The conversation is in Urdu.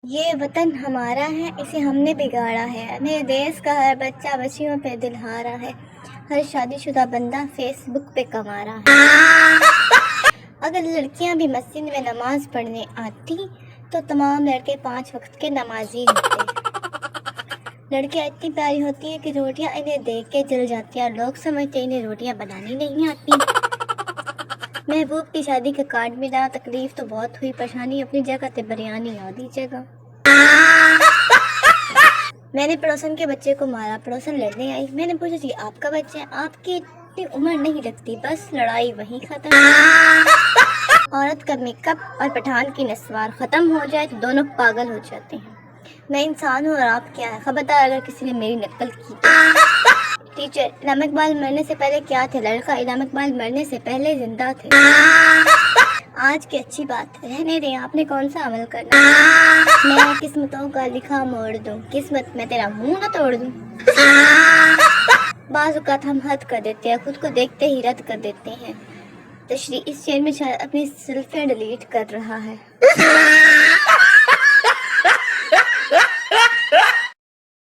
یہ وطن ہمارا ہے، اسے ہم نے بگاڑا ہے، میرے دیس کا ہر بچہ بچیوں پہ دل ہارا ہے، ہر شادی شدہ بندہ فیس بک پہ کما رہا ہے۔ اگر لڑکیاں بھی مسجد میں نماز پڑھنے آتی تو تمام لڑکے 5 وقت کے نمازی ہوتے۔ لڑکیاں اتنی پیاری ہوتی ہیں کہ روٹیاں انہیں دیکھ کے جل جاتی ہیں اور لوگ سمجھتے انہیں روٹیاں بنانی نہیں آتی۔ محبوب کی شادی کا کارڈ ملا، تکلیف تو بہت ہوئی، پریشانی اپنی جگہ تے بریانی آدھی جگہ۔ میں نے پڑوسن کے بچے کو مارا، پڑوسن لڑنے آئی، میں نے پوچھا جی آپ کا بچہ ہے، آپ کی اتنی عمر نہیں لگتی، بس لڑائی وہیں ختم۔ عورت کا میک اپ اور پٹھان کی نسوار ختم ہو جائے تو دونوں پاگل ہو جاتے ہیں۔ میں انسان ہوں اور آپ کیا ہے، خبردار اگر کسی نے میری نقل کی تو۔ ٹیچر، علامہ اقبال مرنے سے پہلے کیا تھے؟ لڑکا، علامہ اقبال مرنے سے پہلے زندہ تھے۔ آج کی اچھی بات، رہنے دیں، آپ نے کون سا عمل کرنا؟ میں قسمتوں کا لکھا موڑ دوں، قسمت میں تیرا منہ نہ توڑ دوں۔ بعض اوقات ہم حد کر دیتے ہیں، خود کو دیکھتے ہی رد کر دیتے ہیں۔ تشریح، اس چین میں شاید اپنی سیلفیاں ڈیلیٹ کر رہا ہے۔